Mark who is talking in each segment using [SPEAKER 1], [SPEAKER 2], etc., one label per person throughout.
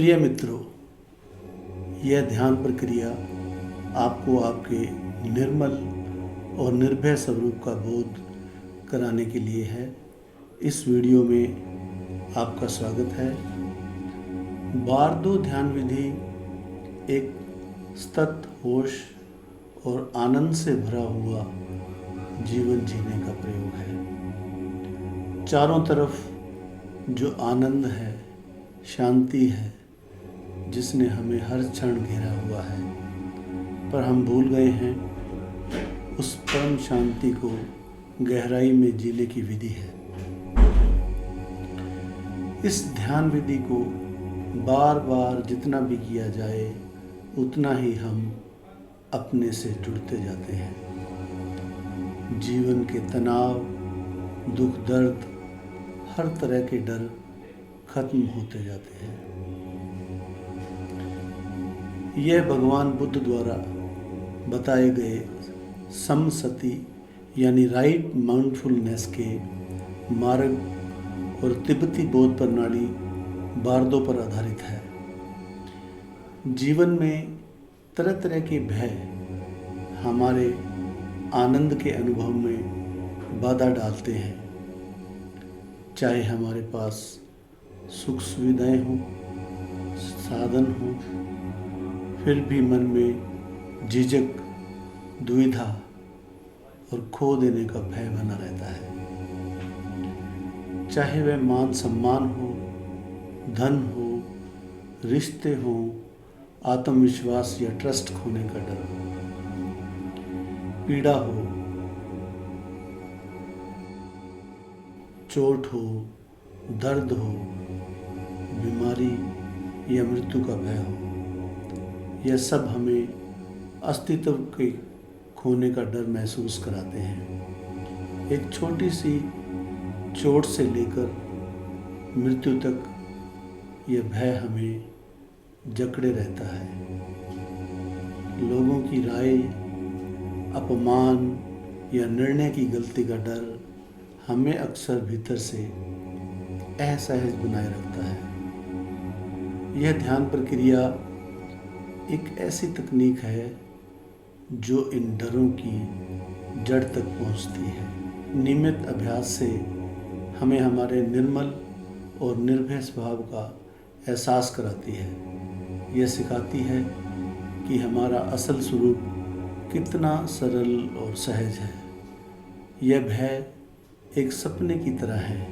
[SPEAKER 1] प्रिय मित्रों, यह ध्यान प्रक्रिया आपको आपके निर्मल और निर्भय स्वरूप का बोध कराने के लिए है। इस वीडियो में आपका स्वागत है। बारदो ध्यान विधि एक सतत होश और आनंद से भरा हुआ जीवन जीने का प्रयोग है। चारों तरफ जो आनंद है, शांति है, जिसने हमें हर क्षण घेरा हुआ है, पर हम भूल गए हैं उस परम शांति को गहराई में जीने की विधि है। इस ध्यान विधि को बार बार जितना भी किया जाए उतना ही हम अपने से जुड़ते जाते हैं। जीवन के तनाव, दुख, दर्द, हर तरह के डर खत्म होते जाते हैं। यह भगवान बुद्ध द्वारा बताए गए समसति यानी राइट माइंडफुलनेस के मार्ग और तिब्बती बौद्ध प्रणाली बारदो पर आधारित है। जीवन में तरह तरह के भय हमारे आनंद के अनुभव में बाधा डालते हैं। चाहे हमारे पास सुख सुविधाएं हों, साधन हों, फिर भी मन में झिझक, दुविधा और खो देने का भय बना रहता है। चाहे वह मान सम्मान हो, धन हो, रिश्ते हो, आत्मविश्वास या ट्रस्ट खोने का डर हो, पीड़ा हो, चोट हो, दर्द हो, बीमारी या मृत्यु का भय हो, यह सब हमें अस्तित्व के खोने का डर महसूस कराते हैं। एक छोटी सी चोट से लेकर मृत्यु तक यह भय हमें जकड़े रहता है। लोगों की राय, अपमान या निर्णय की गलती का डर हमें अक्सर भीतर से असहज बनाए रखता है। यह ध्यान प्रक्रिया एक ऐसी तकनीक है जो इन डरों की जड़ तक पहुंचती है। नियमित अभ्यास से हमें हमारे निर्मल और निर्भय स्वभाव का एहसास कराती है। यह सिखाती है कि हमारा असल स्वरूप कितना सरल और सहज है। यह भय एक सपने की तरह है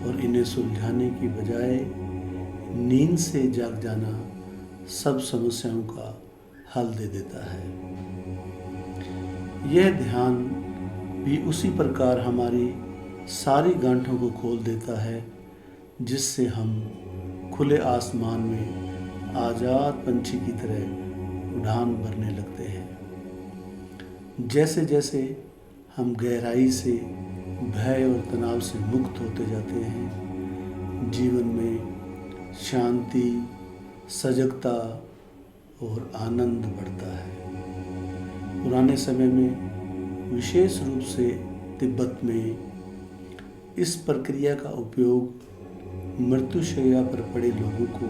[SPEAKER 1] और इन्हें सुलझाने की बजाय नींद से जाग जाना सब समस्याओं का हल दे देता है। यह ध्यान भी उसी प्रकार हमारी सारी गांठों को खोल देता है, जिससे हम खुले आसमान में आज़ाद पंछी की तरह उड़ान भरने लगते हैं। जैसे जैसे हम गहराई से भय और तनाव से मुक्त होते जाते हैं, जीवन में शांति, सजगता और आनंद बढ़ता है। पुराने समय में, विशेष रूप से तिब्बत में, इस प्रक्रिया का उपयोग मृत्युशैया पर पड़े लोगों को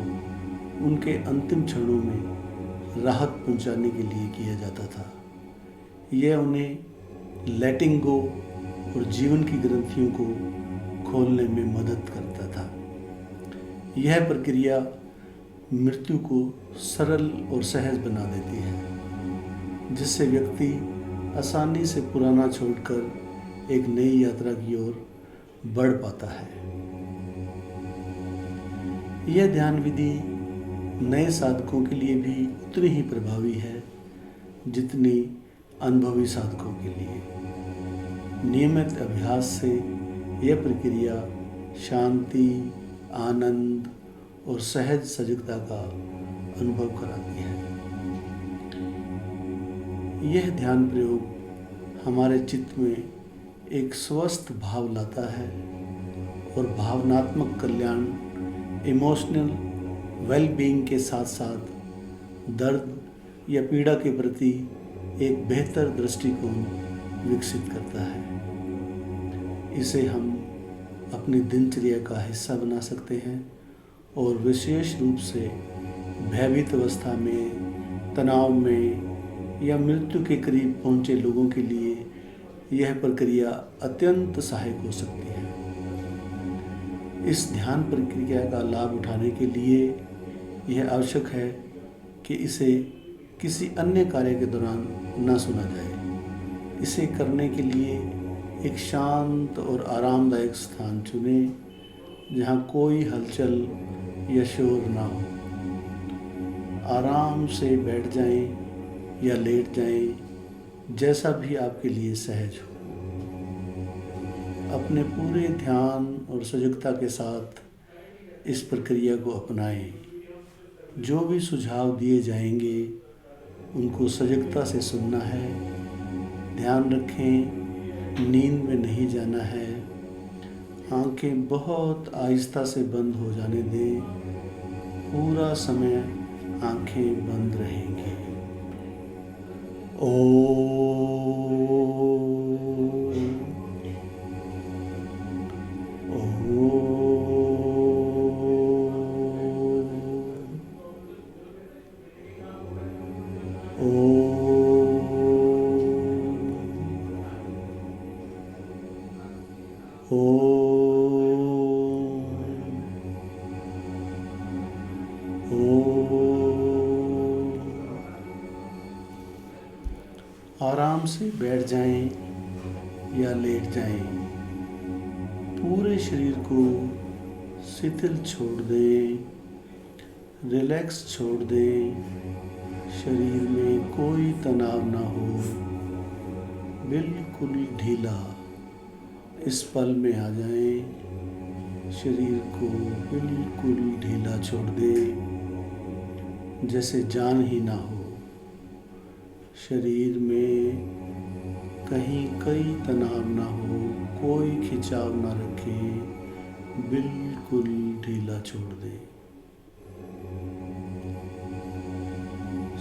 [SPEAKER 1] उनके अंतिम क्षणों में राहत पहुंचाने के लिए किया जाता था। यह उन्हें लेटिंग गो और जीवन की ग्रंथियों को खोलने में मदद करता था। यह प्रक्रिया मृत्यु को सरल और सहज बना देती है, जिससे व्यक्ति आसानी से पुराना छोड़कर एक नई यात्रा की ओर बढ़ पाता है। यह ध्यान विधि नए साधकों के लिए भी उतनी ही प्रभावी है जितनी अनुभवी साधकों के लिए। नियमित अभ्यास से यह प्रक्रिया शांति, आनंद और सहज सजगता का अनुभव कराती है। यह ध्यान प्रयोग हमारे चित्त में एक स्वस्थ भाव लाता है और भावनात्मक कल्याण, इमोशनल वेलबीइंग के साथ साथ दर्द या पीड़ा के प्रति एक बेहतर दृष्टिकोण विकसित करता है। इसे हम अपनी दिनचर्या का हिस्सा बना सकते हैं और विशेष रूप से भयभीत अवस्था में, तनाव में या मृत्यु के करीब पहुँचे लोगों के लिए यह प्रक्रिया अत्यंत सहायक हो सकती है। इस ध्यान प्रक्रिया का लाभ उठाने के लिए यह आवश्यक है कि इसे किसी अन्य कार्य के दौरान न सुना जाए। इसे करने के लिए एक शांत और आरामदायक स्थान चुनें जहाँ कोई हलचल या शोर ना हो। आराम से बैठ जाएं या लेट जाएं, जैसा भी आपके लिए सहज हो। अपने पूरे ध्यान और सजगता के साथ इस प्रक्रिया को अपनाएं। जो भी सुझाव दिए जाएंगे उनको सजगता से सुनना है। ध्यान रखें, नींद में नहीं जाना है। आंखें बहुत आहिस्ता से बंद हो जाने दें। पूरा समय आंखें बंद रहेंगी। आराम से बैठ जाएं या लेट जाएं। पूरे शरीर को शिथिल छोड़ दें, रिलैक्स छोड़ दें। शरीर में कोई तनाव ना हो, बिल्कुल ढीला। इस पल में आ जाएं। शरीर को बिल्कुल ढीला छोड़ दें, जैसे जान ही ना हो। शरीर में कहीं कोई तनाव ना हो, कोई खिंचाव ना रखें, बिल्कुल ढीला छोड़ दें।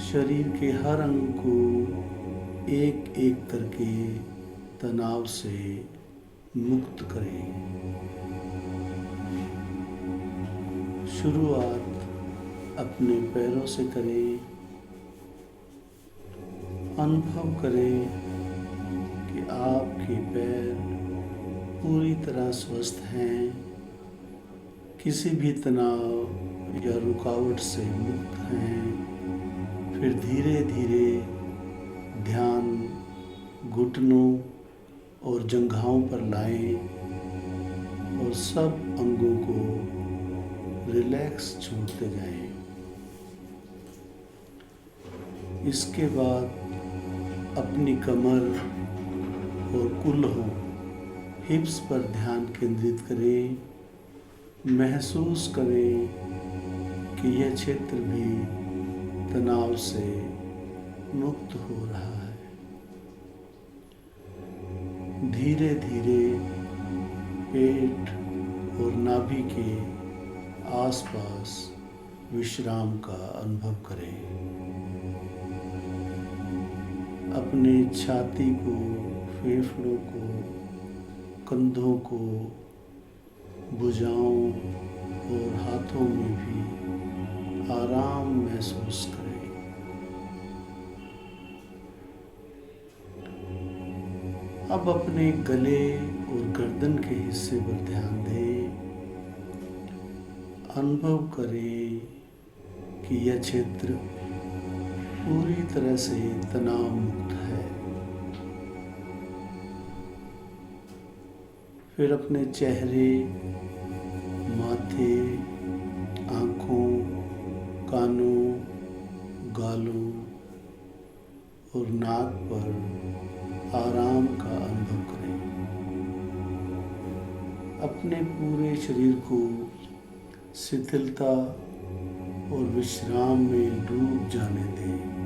[SPEAKER 1] शरीर के हर अंग को एक एक करके तनाव से मुक्त करें। शुरुआत अपने पैरों से करें। अनुभव करें कि आपके पैर पूरी तरह स्वस्थ हैं, किसी भी तनाव या रुकावट से मुक्त हैं। फिर धीरे धीरे ध्यान घुटनों और जंघाओं पर लाएं और सब अंगों को रिलैक्स छोड़ते जाएं। इसके बाद अपनी कमर और कूल्हों, हिप्स पर ध्यान केंद्रित करें। महसूस करें कि यह क्षेत्र भी तनाव से मुक्त हो रहा है। धीरे धीरे पेट और नाभि के आसपास विश्राम का अनुभव करें। अपने छाती को, फेफड़ों को, कंधों को, भुजाओं और हाथों में भी आराम महसूस करें। अब अपने गले और गर्दन के हिस्से पर ध्यान दें। अनुभव करें कि यह क्षेत्र पूरी तरह से तनाव मुक्त है। फिर अपने चेहरे, माथे, आँखों, कानों, गालों और नाक पर आराम का अनुभव करें। अपने पूरे शरीर को शिथिलता और विश्राम में डूब जाने दें।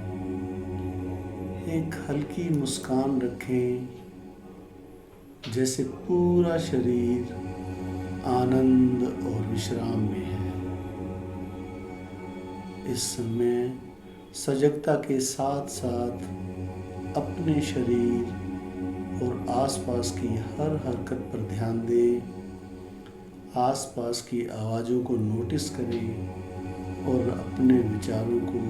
[SPEAKER 1] एक हल्की मुस्कान रखें, जैसे पूरा शरीर आनंद और विश्राम में है। इस समय सजगता के साथ साथ अपने शरीर और आसपास की हर हरकत पर ध्यान दें। आसपास की आवाज़ों को नोटिस करें और अपने विचारों को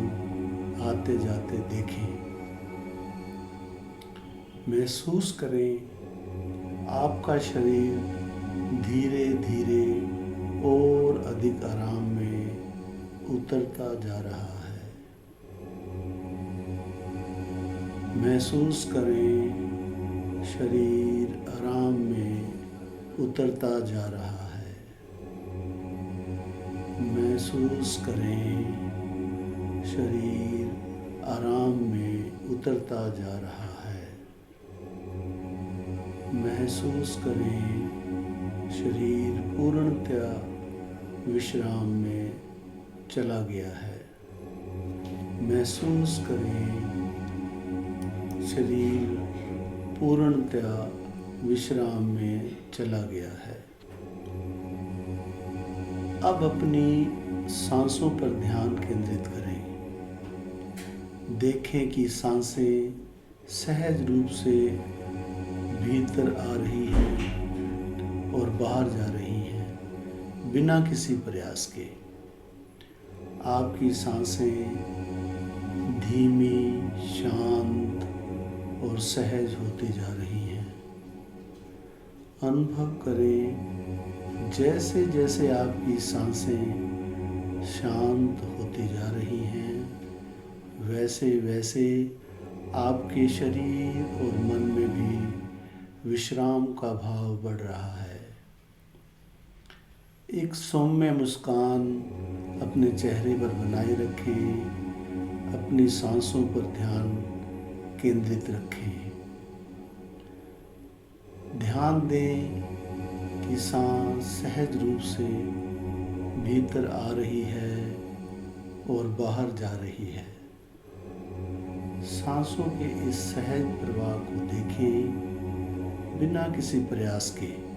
[SPEAKER 1] आते जाते देखें। महसूस करें आपका शरीर धीरे धीरे और अधिक आराम में उतरता जा रहा है। महसूस करें शरीर आराम में उतरता जा रहा है। महसूस करें शरीर आराम में उतरता जा रहा है। महसूस करें शरीर पूर्णतया विश्राम में चला गया है। महसूस करें शरीर पूर्णतया विश्राम में चला गया है। अब अपनी सांसों पर ध्यान केंद्रित करें। देखें कि सांसें सहज रूप से भीतर आ रही हैं और बाहर जा रही हैं बिना किसी प्रयास के। आपकी सांसें धीमी, शांत और सहज होती जा रही हैं। अनुभव करें जैसे जैसे आपकी सांसें शांत होती जा रही हैं, वैसे वैसे आपके शरीर और मन में भी विश्राम का भाव बढ़ रहा है। एक सौम्य मुस्कान अपने चेहरे पर बनाए रखें। अपनी सांसों पर ध्यान केंद्रित रखें। ध्यान दें कि सांस सहज रूप से भीतर आ रही है और बाहर जा रही है। सांसों के इस सहज प्रवाह को देखें बिना किसी प्रयास के।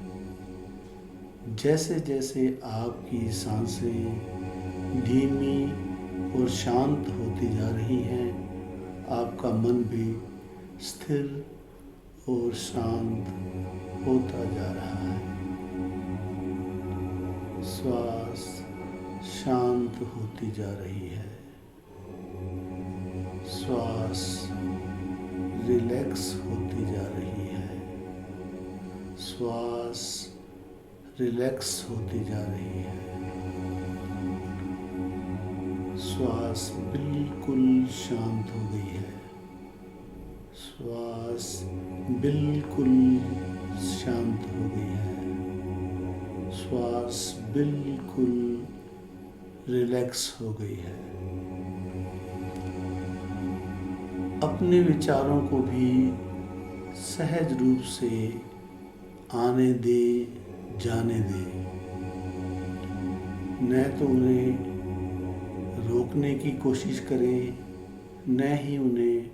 [SPEAKER 1] जैसे जैसे आपकी सांसें धीमी और शांत होती जा रही हैं, आपका मन भी स्थिर और शांत होता जा रहा है। श्वास शांत होती जा रही है। श्वास रिलैक्स होती जा रही है। श्वास रिलैक्स होती जा रही है। श्वास बिल्कुल शांत हो गई है। श्वास बिल्कुल शांत हो गई है। श्वास बिल्कुल रिलैक्स हो गई है। अपने विचारों को भी सहज रूप से आने दे, जाने दे। न तो उन्हें रोकने की कोशिश करें, न ही उन्हें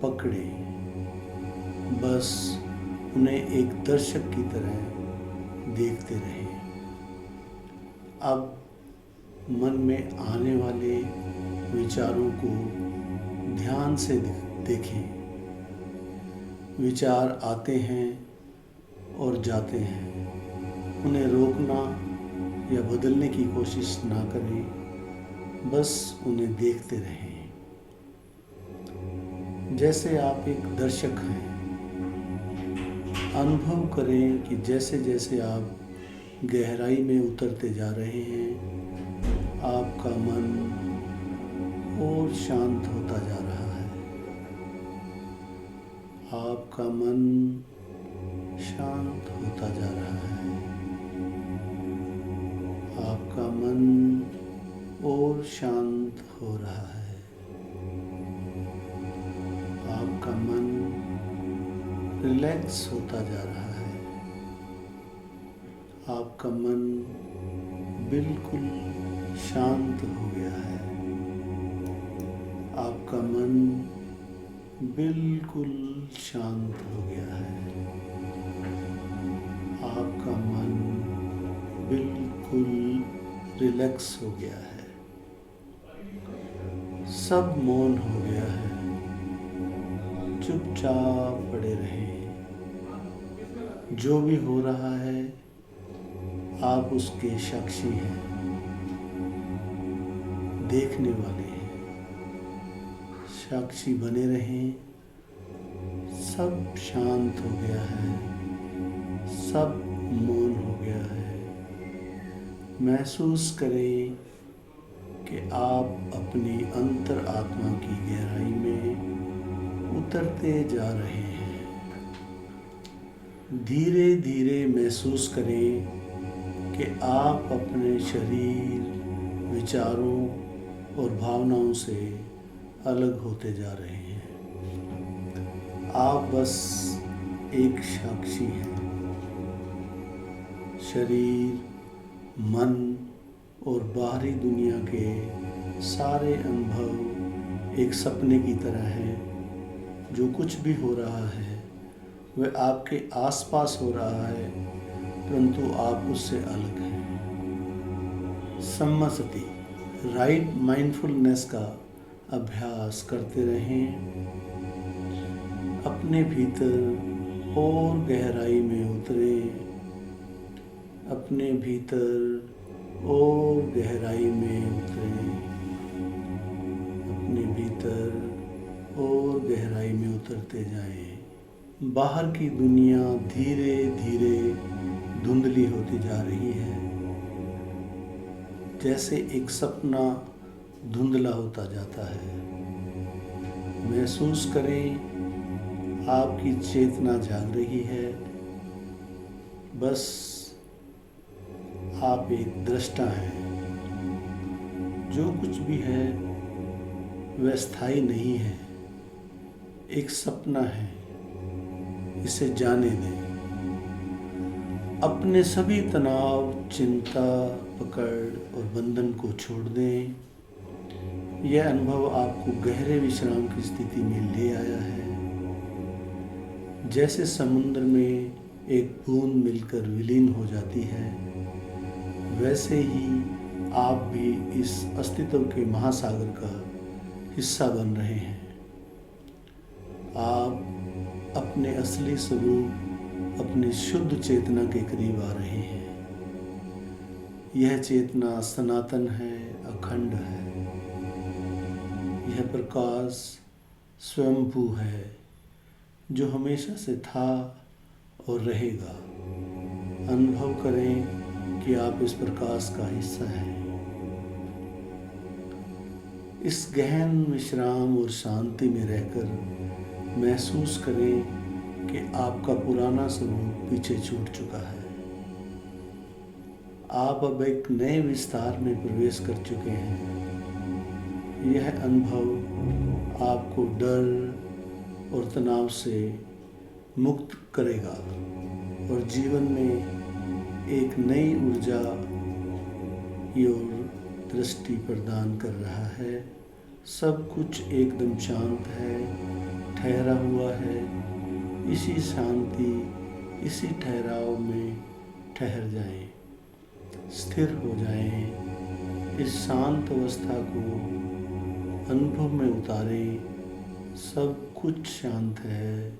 [SPEAKER 1] पकड़ें। बस उन्हें एक दर्शक की तरह देखते रहें। अब मन में आने वाले विचारों को ध्यान से देखें। विचार आते हैं और जाते हैं। उन्हें रोकना या बदलने की कोशिश ना करें, बस उन्हें देखते रहें। जैसे आप एक दर्शक हैं। अनुभव करें कि जैसे जैसे आप गहराई में उतरते जा रहे हैं, आपका मन और शांत होता जा रहा है। आपका मन शांत होता जा रहा है। आपका मन और शांत हो रहा है। आपका मन रिलैक्स होता जा रहा है। आपका मन बिल्कुल शांत हो गया है। आपका मन बिल्कुल शांत हो गया है। आपका मन बिल्कुल रिलैक्स हो गया है। सब मौन हो गया है। चुपचाप पड़े रहें। जो भी हो रहा है आप उसके साक्षी हैं, देखने वाले हैं। साक्षी बने रहें। सब शांत हो गया है, सब मौन हो गया है। महसूस करें कि आप अपनी अंतर आत्मा की गहराई में उतरते जा रहे हैं। धीरे धीरे महसूस करें कि आप अपने शरीर, विचारों और भावनाओं से अलग होते जा रहे हैं। आप बस एक साक्षी हैं। शरीर, मन और बाहरी दुनिया के सारे अनुभव एक सपने की तरह हैं। जो कुछ भी हो रहा है वह आपके आसपास हो रहा है, परंतु आप उससे अलग हैं। सम्मसति राइट माइंडफुलनेस का अभ्यास करते रहें। अपने भीतर और गहराई में उतरें। अपने भीतर और गहराई में उतरें। अपने भीतर और गहराई में उतरते जाएं। बाहर की दुनिया धीरे धीरे धुंधली होती जा रही है, जैसे एक सपना धुंधला होता जाता है। महसूस करें आपकी चेतना जाग रही है। बस आप एक दृष्टा हैं। जो कुछ भी है वह स्थायी नहीं है, एक सपना है। इसे जाने दें। अपने सभी तनाव, चिंता, पकड़ और बंधन को छोड़ दें। यह अनुभव आपको गहरे विश्राम की स्थिति में ले आया है। जैसे समुद्र में एक बूंद मिलकर विलीन हो जाती है, वैसे ही आप भी इस अस्तित्व के महासागर का हिस्सा बन रहे हैं। आप अपने असली स्वरूप, अपनी शुद्ध चेतना के करीब आ रहे हैं। यह चेतना सनातन है, अखंड है। यह प्रकाश स्वयंभू है, जो हमेशा से था और रहेगा। अनुभव करें कि आप इस प्रकाश का हिस्सा हैं। इस गहन विश्राम और शांति में रहकर महसूस करें कि आपका पुराना स्वरूप पीछे छूट चुका है। आप अब एक नए विस्तार में प्रवेश कर चुके हैं। यह अनुभव आपको डर और तनाव से मुक्त करेगा और जीवन में एक नई ऊर्जा की ओर दृष्टि प्रदान कर रहा है। सब कुछ एकदम शांत है, ठहरा हुआ है। इसी शांति, इसी ठहराव में ठहर जाएं, स्थिर हो जाएं। इस शांत अवस्था को अनुभव में उतारें। सब कुछ शांत है,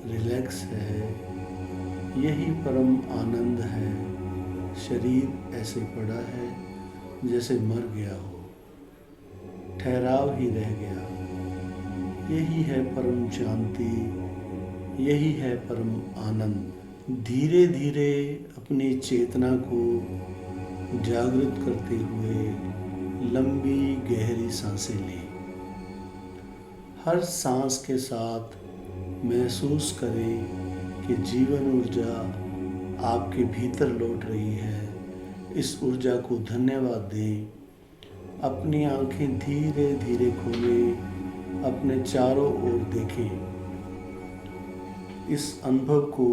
[SPEAKER 1] रिलैक्स है। यही परम आनंद है। शरीर ऐसे पड़ा है जैसे मर गया हो, ठहराव ही रह गया। यही है परम शांति, यही है परम आनंद। धीरे धीरे अपनी चेतना को जागृत करते हुए लंबी गहरी सांसें लें। हर सांस के साथ महसूस करें कि जीवन ऊर्जा आपके भीतर लौट रही है। इस ऊर्जा को धन्यवाद दें। अपनी आंखें धीरे धीरे खोलें, अपने चारों ओर देखें। इस अनुभव को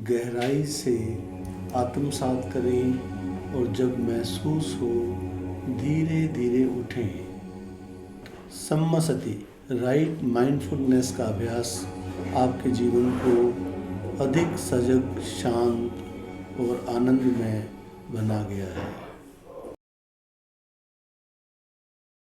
[SPEAKER 1] गहराई से आत्मसात करें और जब महसूस हो धीरे धीरे उठें। सम्मसति राइट माइंडफुलनेस का अभ्यास आपके जीवन को अधिक सजग, शांत और आनंदमय बना गया है।